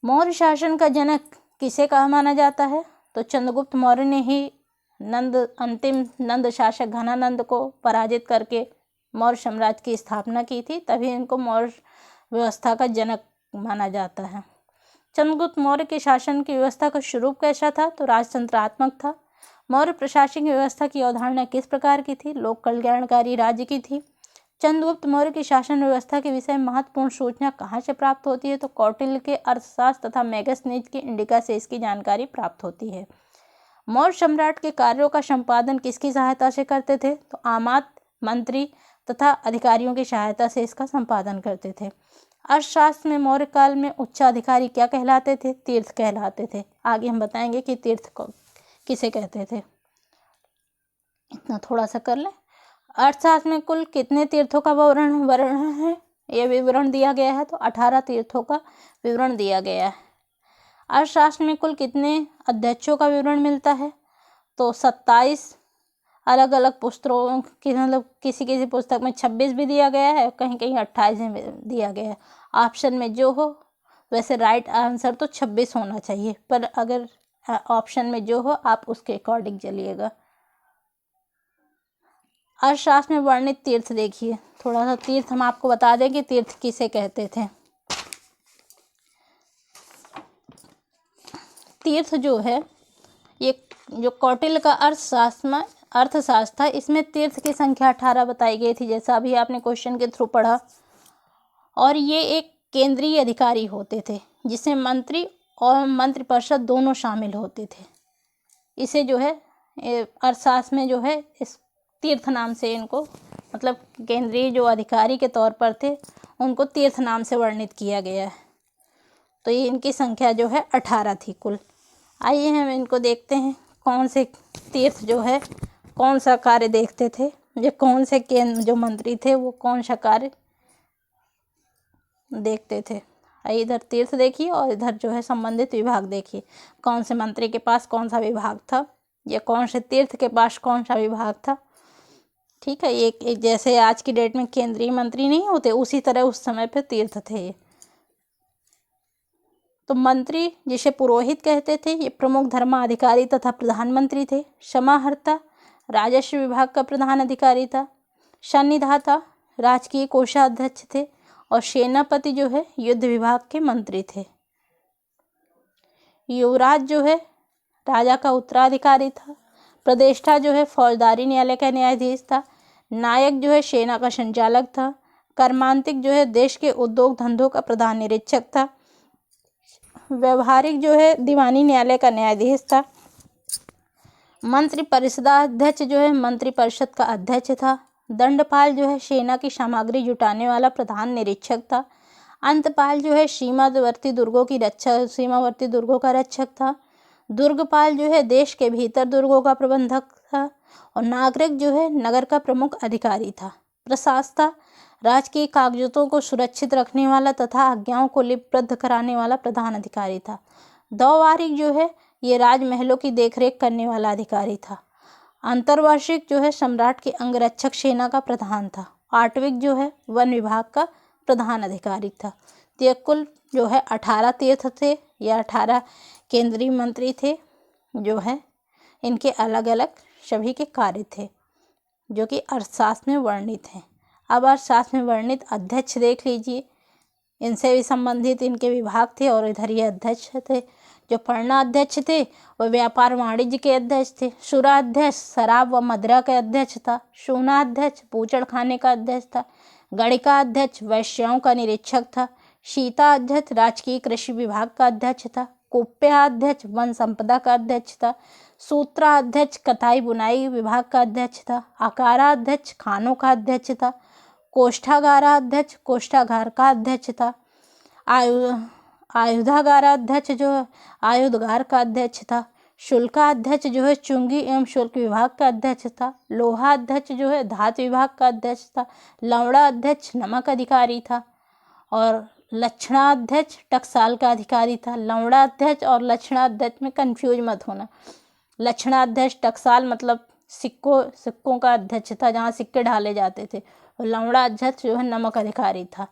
मौर्य शासन का जनक किसे कहा माना जाता है? तो चंद्रगुप्त मौर्य ने ही अंतिम नंद शासक घनानंद को पराजित करके मौर्य साम्राज्य की स्थापना की थी, तभी इनको मौर्य व्यवस्था का जनक माना जाता है। चंद्रगुप्त मौर्य के शासन की व्यवस्था का स्वरूप कैसा था? तो राजतंत्रात्मक था। मौर्य प्रशासनिक व्यवस्था की अवधारणा किस प्रकार की थी? लोक कल्याणकारी राज्य की थी। चंद्रगुप्त मौर्य की शासन व्यवस्था के विषय में महत्वपूर्ण सूचना कहाँ से प्राप्त होती है? तो कौटिल्य के अर्थशास्त्र तथा मैगस्थनीज के इंडिका से इसकी जानकारी प्राप्त होती है। मौर्य सम्राट के कार्यों का संपादन किसकी सहायता से करते थे? तो आमात, मंत्री तथा अधिकारियों की सहायता से इसका संपादन करते थे। अर्थशास्त्र में मौर्य काल में उच्चाधिकारी क्या कहलाते थे? तीर्थ कहलाते थे। आगे हम बताएंगे कि तीर्थ को किसे कहते थे। इतना थोड़ा सा कर लें। अर्थशास्त्र में कुल कितने तीर्थों का वर्णन है? यह विवरण दिया गया है, तो 18 तीर्थों का विवरण दिया गया है। अर्थशास्त्र में कुल कितने अध्यक्षों का विवरण मिलता है? तो 27 अलग अलग पुस्तकों की, मतलब किसी किसी पुस्तक में 26 भी दिया गया है, कहीं कहीं 28 में दिया गया है। ऑप्शन में जो हो, वैसे राइट आंसर तो 26 होना चाहिए, पर अगर ऑप्शन में जो हो आप उसके अकॉर्डिंग चलिएगा। अर्थशास्त्र में वर्णित तीर्थ देखिए। थोड़ा सा तीर्थ हम आपको बता दें कि तीर्थ किसे कहते थे। तीर्थ जो है, ये जो कौटिल्य का अर्थशास्त्र था, इसमें तीर्थ की संख्या 18 बताई गई थी, जैसा अभी आपने क्वेश्चन के थ्रू पढ़ा। और ये एक केंद्रीय अधिकारी होते थे, जिसमें मंत्री और मंत्रिपरिषद दोनों शामिल होते थे। इसे जो है अर्थशास्त्र में जो है इस तीर्थ नाम से इनको, मतलब केंद्रीय जो अधिकारी के तौर पर थे, उनको तीर्थ नाम से वर्णित किया गया है। तो ये इनकी संख्या जो है 18 थी कुल। आइए हम इनको देखते हैं, कौन से तीर्थ जो है कौन सा कार्य देखते थे, जो कौन से जो मंत्री थे वो कौन सा कार्य देखते थे। इधर तीर्थ देखिए और इधर जो है संबंधित विभाग देखिए, कौन से मंत्री के पास कौन सा विभाग था या कौन से तीर्थ के पास कौन सा विभाग था। ठीक है, एक जैसे आज की डेट में केंद्रीय मंत्री नहीं होते, उसी तरह उस समय पे तीर्थ थे। तो मंत्री जिसे पुरोहित कहते थे, ये प्रमुख धर्माधिकारी तथा प्रधानमंत्री थे। समाहर्ता राजस्व विभाग का प्रधान अधिकारी था। सन्निधाता राजकीय कोषाध्यक्ष थे। और सेनापति जो है युद्ध विभाग के मंत्री थे। युवराज जो है राजा का उत्तराधिकारी था। प्रदेष्टा जो है फौजदारी न्यायालय का न्यायाधीश था। नायक जो है सेना का संचालक था। कर्मांतिक जो है देश के उद्योग धंधों का प्रधान निरीक्षक था। व्यवहारिक जो है दीवानी न्यायालय का न्यायाधीश था। मंत्री परिषदाध्यक्ष जो है मंत्री परिषद का अध्यक्ष था। दंडपाल जो है सेना की सामग्री जुटाने वाला प्रधान निरीक्षक था। अंतपाल जो है सीमावर्ती दुर्गों का रक्षक था। दुर्गपाल जो है देश के भीतर दुर्गों का प्रबंधक था। और नागरिक जो है नगर का प्रमुख अधिकारी था। प्रशासता राजकीय कागजातों को सुरक्षित रखने वाला तथा आज्ञाओं को लिपिबद्ध कराने वाला प्रधान अधिकारी था। द्विवार्षिक जो है ये राजमहलों की देखरेख करने वाला अधिकारी था। अंतर्वार्षिक जो है सम्राट के अंगरक्षक सेना का प्रधान था। आठविक जो है वन विभाग का प्रधान अधिकारी था। तो ये कुल जो है 18 तीर्थ थे या 18 केंद्रीय मंत्री थे जो है इनके अलग अलग सभी के कार्य थे जो कि अर्थशास्त्र में वर्णित हैं। अब अर्थशास्त्र में वर्णित अध्यक्ष देख लीजिए, इनसे भी संबंधित इनके विभाग थे और इधर ये अध्यक्ष थे। जो पढ़नाध्यक्ष थे वह व्यापार वाणिज्य के अध्यक्ष थे। सुराध्यक्ष शराब व मदिरा के अध्यक्ष था। शूनाध्यक्ष बूचड़ खाने का अध्यक्ष था। गणिकाध्यक्ष वैश्याओं का निरीक्षक था। शीताध्यक्ष राजकीय कृषि विभाग का अध्यक्ष था। कुप्याध्यक्ष वन संपदा का अध्यक्ष था। सूत्राध्यक्ष कताई बुनाई विभाग का अध्यक्ष था। आकाराध्यक्ष खानों का अध्यक्ष था। कोष्ठागाराध्यक्ष कोष्ठागार का अध्यक्ष था। आयुधागाराध्यक्ष जो है आयुधगार का अध्यक्ष था। शुल्काध्यक्ष जो है चुंगी एवं शुल्क विभाग का अध्यक्ष था। लोहाध्यक्ष जो है धातु विभाग का अध्यक्ष था। लवड़ा अध्यक्ष नमक अधिकारी था और लक्षणाध्यक्ष टकसाल का अधिकारी था। लवणाध्यक्ष और लक्षणाध्यक्ष में कंफ्यूज मत होना। लक्षणाध्यक्ष टकसाल मतलब सिक्कों का अध्यक्ष था, जहाँ सिक्के ढाले जाते थे, और लवणाध्यक्ष जो है नमक अधिकारी था।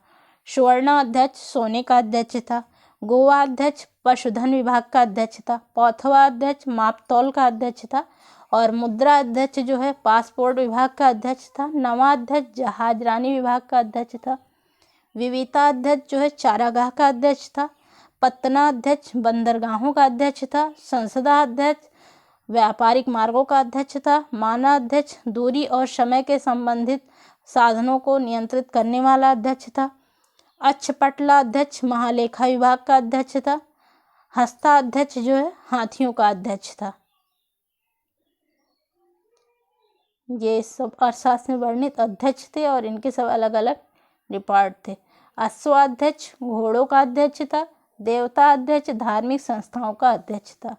सुवर्णाध्यक्ष सोने का अध्यक्ष था। गोवाध्यक्ष पशुधन विभाग का अध्यक्ष था। पौथवाध्यक्ष मापतौल का अध्यक्ष था और मुद्रा अध्यक्ष जो है पासपोर्ट विभाग का अध्यक्ष था। नवाध्यक्ष जहाजरानी विभाग का अध्यक्ष था। विविताध्यक्ष जो है चारागाह का अध्यक्ष था। पत्तनाध्यक्ष बंदरगाहों का अध्यक्ष था। संसदाध्यक्ष व्यापारिक मार्गों का अध्यक्ष था। मानाध्यक्ष दूरी और समय के संबंधित साधनों को नियंत्रित करने वाला अध्यक्ष था। अक्षपटलाध्यक्ष महालेखा विभाग का अध्यक्ष था। हस्ताध्यक्ष जो है हाथियों का अध्यक्ष था। ये सब अर्थशास्त्र में वर्णित अध्यक्ष थे और इनके सब अलग अलग डिपार्ट थे। अश्वाध्यक्ष घोड़ों का अध्यक्ष था। देवता अध्यक्ष धार्मिक संस्थाओं का अध्यक्ष था।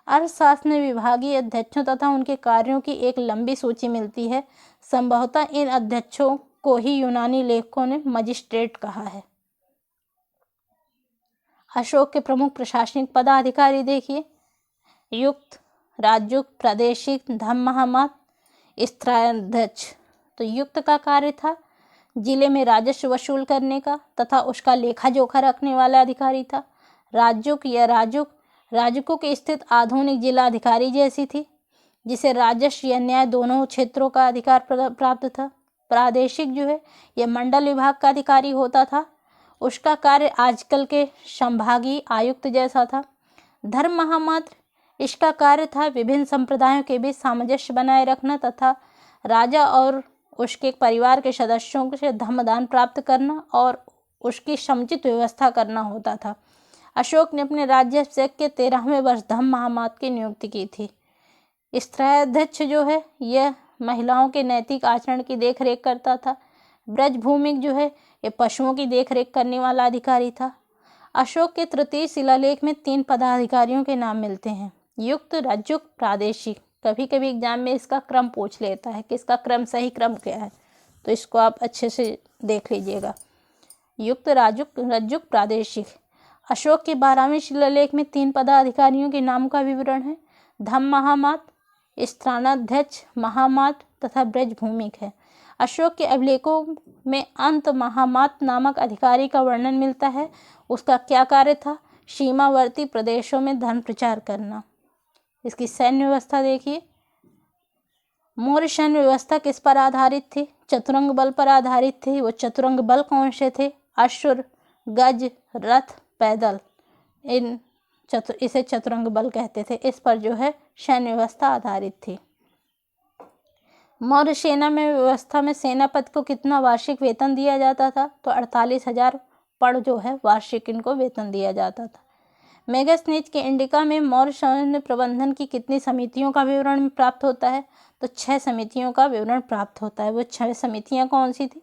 अर्थशास्त्र में विभागीय अध्यक्षों तथा उनके कार्यों की एक लंबी सूची मिलती है। संभवतः इन अध्यक्षों को ही यूनानी लेखकों ने मजिस्ट्रेट कहा है। अशोक के प्रमुख प्रशासनिक पदाधिकारी देखिए, युक्त, राजयुक्त, प्रादेशिक, धम्म महामात, स्त्राध्यक्ष। तो युक्त का कार्य था जिले में राजस्व वसूल करने का तथा उसका लेखा जोखा रखने वाला अधिकारी था। राजयुक्त या राजकों की स्थित आधुनिक जिला अधिकारी जैसी थी, जिसे राजस्व या न्याय दोनों क्षेत्रों का अधिकार प्राप्त था। प्रादेशिक जो है यह मंडल विभाग का अधिकारी होता था। उसका कार्य आजकल के संभागीय आयुक्त जैसा था। धर्म महामात्र, इसका कार्य था विभिन्न संप्रदायों के बीच सामंजस्य बनाए रखना तथा राजा और उसके परिवार के सदस्यों से धर्मदान प्राप्त करना और उसकी समुचित व्यवस्था करना होता था। अशोक ने अपने राज्याभिषेक के 13वें वर्ष धम्म महामात की नियुक्ति की थी। स्त्राध्यक्ष जो है यह महिलाओं के नैतिक आचरण की देखरेख करता था। ब्रजभूमिक जो है ये पशुओं की देखरेख करने वाला अधिकारी था। अशोक के तृतीय शिलालेख में 3 पदाधिकारियों के नाम मिलते हैं, युक्त, राजयुक्त, प्रादेशिक। कभी कभी एग्जाम में इसका क्रम पूछ लेता है कि इसका क्रम सही क्रम क्या है, तो इसको आप अच्छे से देख लीजिएगा। युक्त, राजयुक्त, राजयुक्त, प्रादेशिक। अशोक के 12वें शिलालेख में 3 पदाधिकारियों के नाम का विवरण है। धम्म महामात, स्थानाध्यक्ष महामात तथा ब्रजभूमिक है। अशोक के अभिलेखों में अंत महामात नामक अधिकारी का वर्णन मिलता है। उसका क्या कार्य था? सीमावर्ती प्रदेशों में धर्म प्रचार करना। इसकी सैन्य व्यवस्था देखिए, मौर्य सैन्य व्यवस्था किस पर आधारित थी? चतुरंग बल पर आधारित थी। वो चतुरंग बल कौन से थे? अश्व, गज, रथ, पैदल, इसे चतुरंग बल कहते थे। इस पर जो है सैन्य व्यवस्था आधारित थी। मौर्य सेना में व्यवस्था में सेनापति को कितना वार्षिक वेतन दिया जाता था? तो 48,000 पड़ जो है वार्षिक इनको वेतन दिया जाता था। मेगास्थनीज के इंडिका में मौर्य सैन्य प्रबंधन की कितनी समितियों का विवरण प्राप्त होता है? तो 6 समितियों का विवरण प्राप्त होता है। वो 6 समितियां कौन सी थी?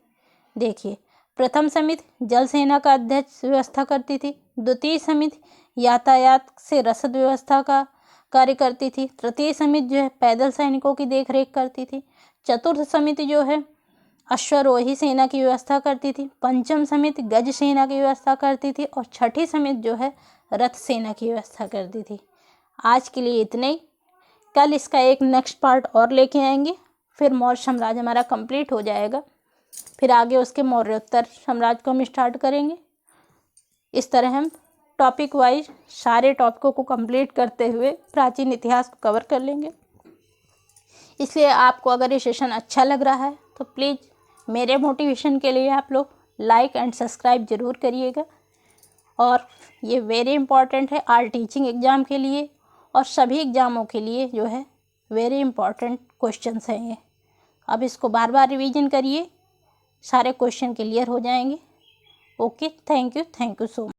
देखिए, प्रथम समिति जल सेना का अध्यक्ष व्यवस्था करती थी। द्वितीय समिति यातायात से रसद व्यवस्था का कार्य करती थी। तृतीय समिति जो है पैदल सैनिकों की देखरेख करती थी। चतुर्थ समिति जो है अश्वारोही सेना की व्यवस्था करती थी, पंचम समिति गज सेना की व्यवस्था करती थी और छठी समिति जो है रथ सेना की व्यवस्था करती थी। आज के लिए इतने ही। कल इसका एक नेक्स्ट पार्ट और लेके आएंगे, फिर मौर्य साम्राज्य हमारा कंप्लीट हो जाएगा। फिर आगे उसके मौर्योत्तर साम्राज्य को हम स्टार्ट करेंगे। इस तरह हम टॉपिक वाइज सारे टॉपिकों को कंप्लीट करते हुए प्राचीन इतिहास को कवर कर लेंगे। इसलिए आपको अगर ये सेशन अच्छा लग रहा है तो प्लीज़ मेरे मोटिवेशन के लिए आप लोग लाइक एंड सब्सक्राइब ज़रूर करिएगा। और ये वेरी इंपॉर्टेंट है आर टीचिंग एग्ज़ाम के लिए और सभी एग्ज़ामों के लिए जो है वेरी इंपॉर्टेंट क्वेश्चंस हैं ये। अब इसको बार बार रिवीजन करिए, सारे क्वेश्चन क्लियर हो जाएंगे। Okay, thank you so much.